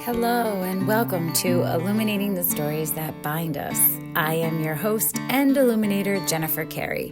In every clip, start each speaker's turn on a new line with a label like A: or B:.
A: Hello, and welcome to Illuminating the Stories That Bind Us. I am your host and illuminator, Jennifer Carey.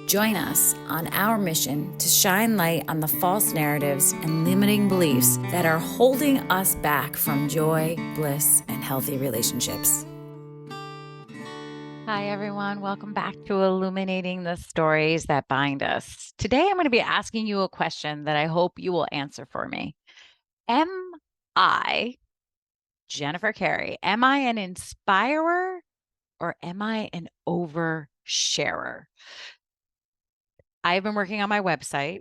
A: Join us on our mission to shine light on the false narratives and limiting beliefs that are holding us back from joy, bliss, and healthy relationships. Hi, everyone. Welcome back to Illuminating the Stories That Bind Us. Today, I'm going to be asking you a question that I hope you will answer for me. Am I, Jennifer Carey, am I an inspirer or am I an oversharer? I've been working on my website,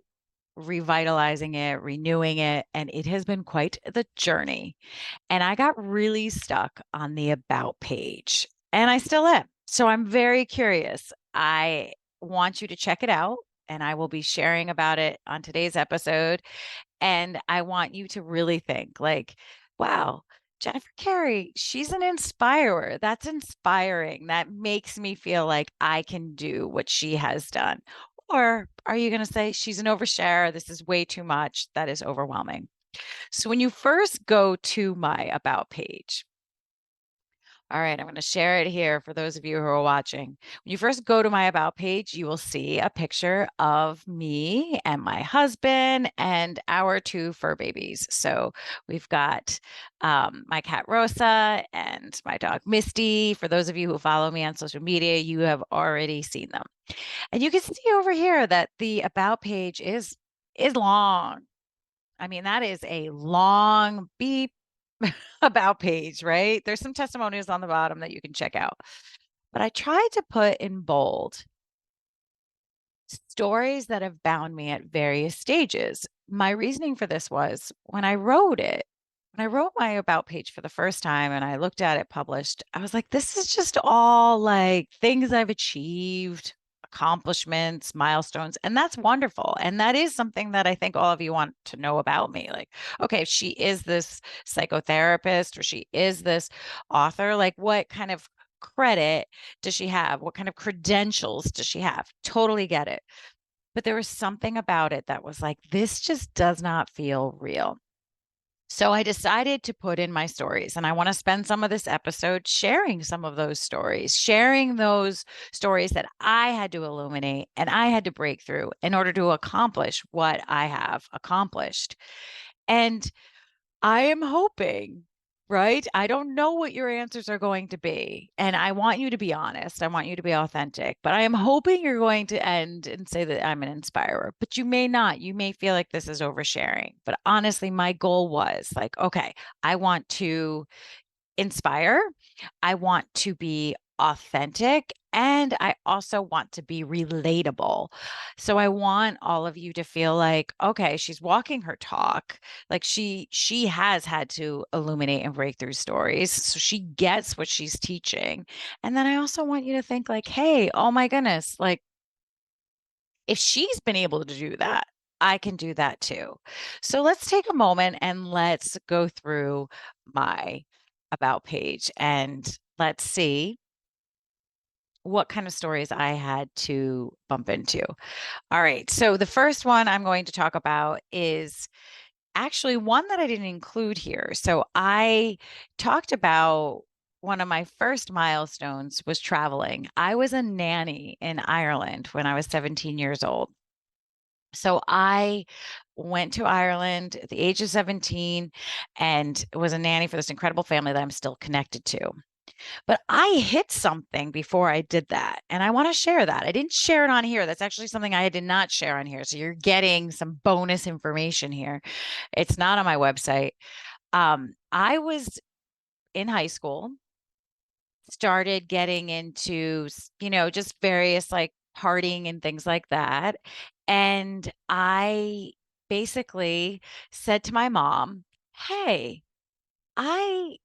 A: revitalizing it, renewing it, and it has been quite the journey. And I got really stuck on the About page, and I still am. So I'm very curious. I want you to check it out, and I will be sharing about it on today's episode. And I want you to really think like, wow, Jennifer Carey, she's an inspirer. That's inspiring. That makes me feel like I can do what she has done. Or are you going to say she's an oversharer? This is way too much. That is overwhelming. So when you first go to my About page, all right, I'm going to share it here for those of you who are watching. When you first go to my About page, you will see a picture of me and my husband and our two fur babies. So we've got my cat Rosa and my dog Misty. For those of you who follow me on social media, you have already seen them. And you can see over here that the About page is long. I mean, that is a long beep About page, right? There's some testimonials on the bottom that you can check out. But I tried to put in bold stories that have bound me at various stages. My reasoning for this was when I wrote it, when I wrote my About page for the first time and I looked at it published, I was like, this is just all like things I've achieved, accomplishments, milestones. And that's wonderful. And that is something that I think all of you want to know about me. Like, okay, if she is this psychotherapist or she is this author, like what kind of credit does she have? What kind of credentials does she have? Totally get it. But there was something about it that was like, this just does not feel real. So I decided to put in my stories, and I want to spend some of this episode sharing some of those stories, sharing those stories that I had to illuminate and I had to break through in order to accomplish what I have accomplished. And I am hoping, right? I don't know what your answers are going to be. And I want you to be honest. I want you to be authentic. But I am hoping you're going to end and say that I'm an inspirer. But you may not. You may feel like this is oversharing. But honestly, my goal was like, okay, I want to inspire. I want to be authentic. And I also want to be relatable. So I want all of you to feel like, okay, she's walking her talk. Like she has had to illuminate and break through stories. So she gets what she's teaching. And then I also want you to think like, hey, oh my goodness, like if she's been able to do that, I can do that too. So let's take a moment and let's go through my About page and let's see what kind of stories I had to bump into. All right. So the first one I'm going to talk about is actually one that I didn't include here. So I talked about one of my first milestones was traveling. I was a nanny in Ireland when I was 17 years old. So I went to Ireland at the age of 17 and was a nanny for this incredible family that I'm still connected to. But I hit something before I did that. And I want to share that. I didn't share it on here. That's actually something I did not share on here. So you're getting some bonus information here. It's not on my website. I was in high school, started getting into, just various like partying and things like that. And I basically said to my mom, hey, I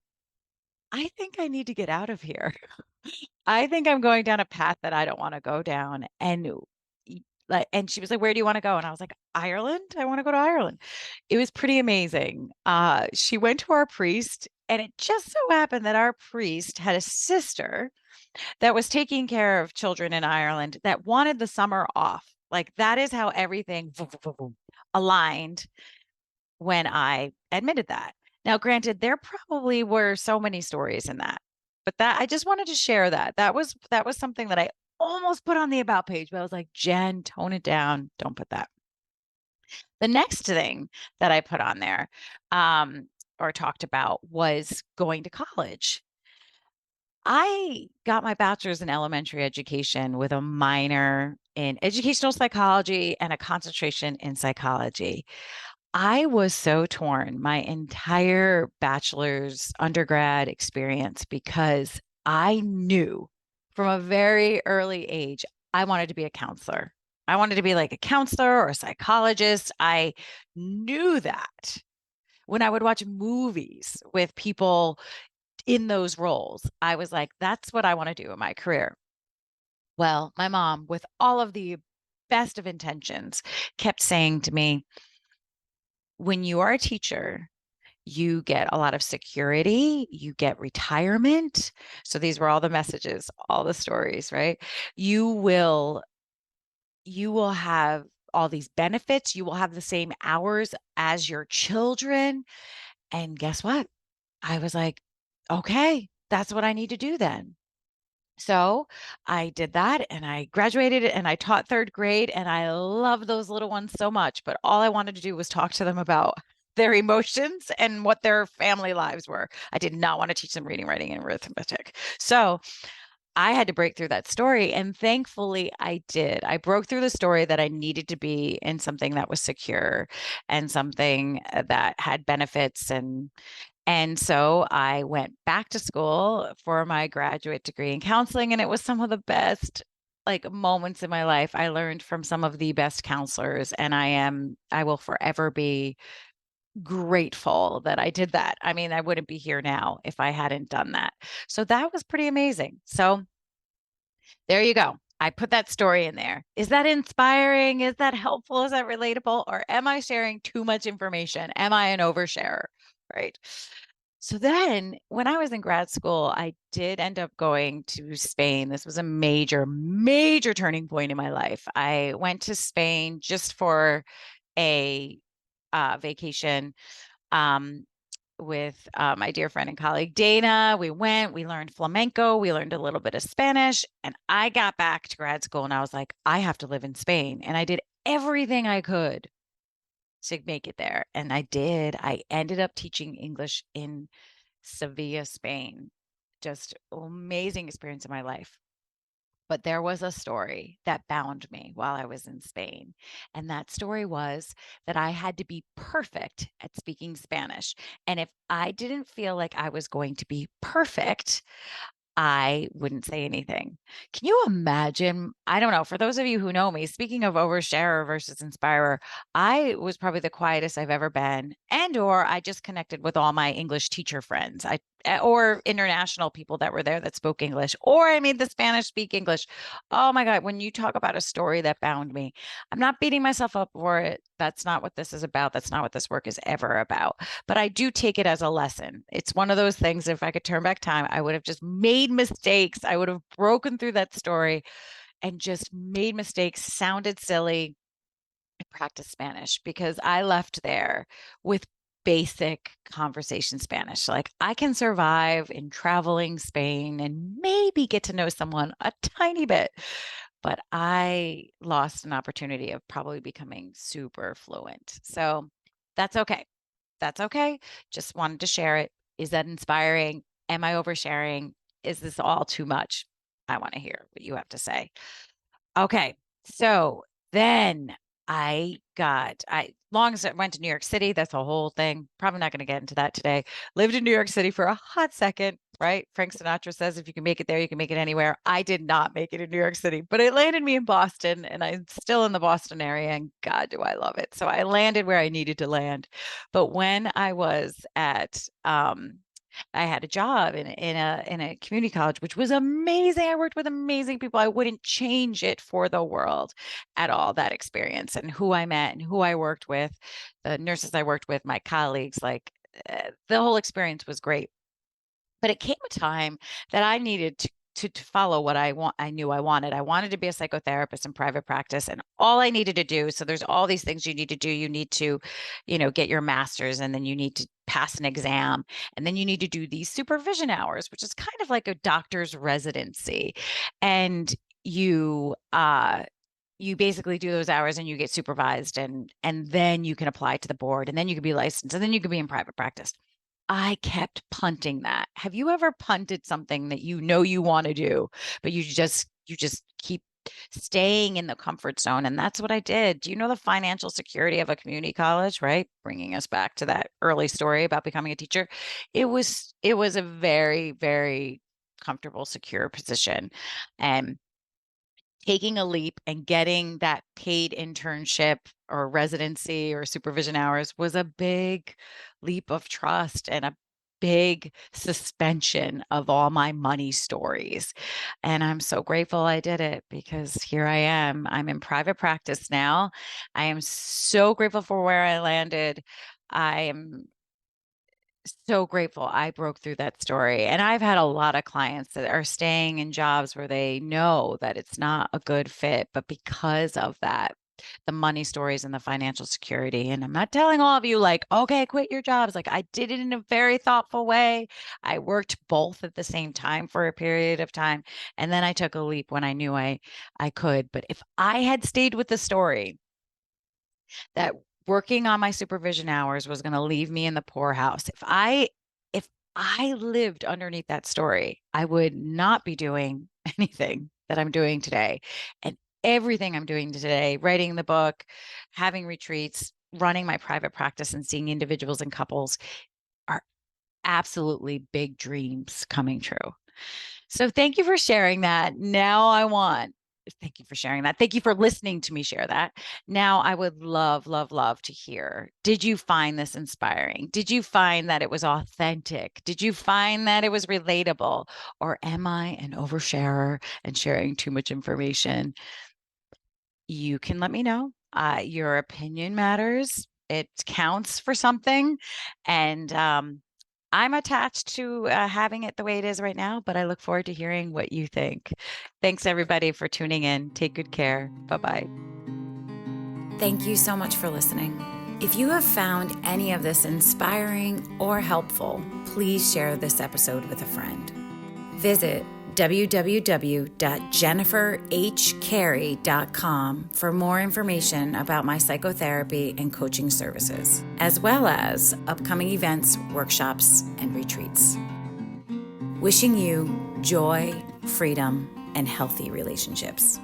A: I think I need to get out of here. I think I'm going down a path that I don't want to go down. And she was like, where do you want to go? And I was like, Ireland. I want to go to Ireland. It was pretty amazing. She went to our priest, and it just so happened that our priest had a sister that was taking care of children in Ireland that wanted the summer off. Like that is how everything aligned when I admitted that. Now, granted, there probably were so many stories in that, but that I just wanted to share that. That was something that I almost put on the about page, but I was like, Jen, tone it down. Don't put that. The next thing that I put on there, or talked about was going to college. I got my bachelor's in elementary education with a minor in educational psychology and a concentration in psychology. I was so torn my entire bachelor's undergrad experience because I knew from a very early age I wanted to be a counselor. I wanted to be like a counselor or a psychologist. I knew that when I would watch movies with people in those roles, I was like, that's what I want to do in my career. Well, my mom, with all of the best of intentions, kept saying to me, when you are a teacher, you get a lot of security, you get retirement. So these were all the messages, all the stories, right? You will you will have all these benefits, you will have the same hours as your children. And guess what? I was like, okay, that's what I need to do then. So I did that and I graduated and I taught third grade and I love those little ones so much. But all I wanted to do was talk to them about their emotions and what their family lives were. I did not want to teach them reading, writing, and arithmetic. So I had to break through that story. And thankfully, I did. I broke through the story that I needed to be in something that was secure and something that had benefits and so I went back to school for my graduate degree in counseling, and it was some of the best like moments in my life. I learned from some of the best counselors, and I will forever be grateful that I did that. I mean, I wouldn't be here now if I hadn't done that. So that was pretty amazing. So there you go. I put that story in there. Is that inspiring? Is that helpful? Is that relatable? Or am I sharing too much information? Am I an oversharer? Right. So then when I was in grad school, I did end up going to Spain. This was a major, major turning point in my life. I went to Spain just for a vacation. Um, with my dear friend and colleague Dana. We learned flamenco, we learned a little bit of Spanish, and I got back to grad school and I was like, I have to live in Spain. And I did everything I could to make it there. And I did. I ended up teaching English in Sevilla, Spain. Just amazing experience in my life. But there was a story that bound me while I was in Spain. And that story was that I had to be perfect at speaking Spanish. And if I didn't feel like I was going to be perfect, I wouldn't say anything. Can you imagine? I don't know. For those of you who know me, speaking of oversharer versus inspirer, I was probably the quietest I've ever been, and or I just connected with all my English teacher friends. Or international people that were there that spoke English, or I made the Spanish speak English. Oh my God, when you talk about a story that bound me, I'm not beating myself up for it. That's not what this is about. That's not what this work is ever about. But I do take it as a lesson. It's one of those things, if I could turn back time, I would have just made mistakes. I would have broken through that story and just made mistakes, sounded silly, and practiced Spanish because I left there with basic conversation Spanish. Like I can survive in traveling Spain and maybe get to know someone a tiny bit, but I lost an opportunity of probably becoming super fluent. So that's okay. That's okay. Just wanted to share it. Is that inspiring? Am I oversharing? Is this all too much? I want to hear what you have to say. Okay. So then I long as I went to New York City, that's a whole thing. Probably not going to get into that today. Lived in New York City for a hot second, right? Frank Sinatra says if you can make it there, you can make it anywhere. I did not make it in New York City, but it landed me in Boston and I'm still in the Boston area and God, do I love it. So I landed where I needed to land. But when I was at I had a job in a community college, which was amazing. I worked with amazing people. I wouldn't change it for the world at all, that experience and who I met and who I worked with, the nurses I worked with, my colleagues, the whole experience was great. But it came a time that I needed to to follow what I knew I wanted. I wanted to be a psychotherapist in private practice, and all I needed to do. So there's all these things you need to do. You need to, get your master's, and then you need to pass an exam, and then you need to do these supervision hours, which is kind of like a doctor's residency. And you basically do those hours and you get supervised, and then you can apply to the board, and then you can be licensed, and then you can be in private practice. I kept punting that. Have you ever punted something that you want to do, but you just keep staying in the comfort zone? And that's what I did. Do you know the financial security of a community college, right? Bringing us back to that early story about becoming a teacher. It was a very, very comfortable, secure position. And taking a leap and getting that paid internship or residency or supervision hours was a big leap of trust and a big suspension of all my money stories. And I'm so grateful I did it, because here I am. I'm in private practice now. I am so grateful for where I landed. I am so grateful I broke through that story. And I've had a lot of clients that are staying in jobs where they know that it's not a good fit, but because of that, the money stories and the financial security. And I'm not telling all of you, like, okay, quit your jobs. Like, I did it in a very thoughtful way. I worked both at the same time for a period of time. And then I took a leap when I knew I could. But if I had stayed with the story that working on my supervision hours was going to leave me in the poorhouse, if I lived underneath that story, I would not be doing anything that I'm doing today. And everything I'm doing today, writing the book, having retreats, running my private practice, and seeing individuals and couples, are absolutely big dreams coming true. So thank you for sharing that. Thank you for sharing that. Thank you for listening to me share that. Now, I would love, love, love to hear. Did you find this inspiring? Did you find that it was authentic? Did you find that it was relatable? Or am I an oversharer and sharing too much information? You can let me know. Your opinion matters. It counts for something. And I'm attached to having it the way it is right now, but I look forward to hearing what you think. Thanks, everybody, for tuning in. Take good care. Bye-bye. Thank you so much for listening. If you have found any of this inspiring or helpful, please share this episode with a friend. Visit www.jenniferhcarey.com for more information about my psychotherapy and coaching services, as well as upcoming events, workshops, and retreats. Wishing you joy, freedom, and healthy relationships.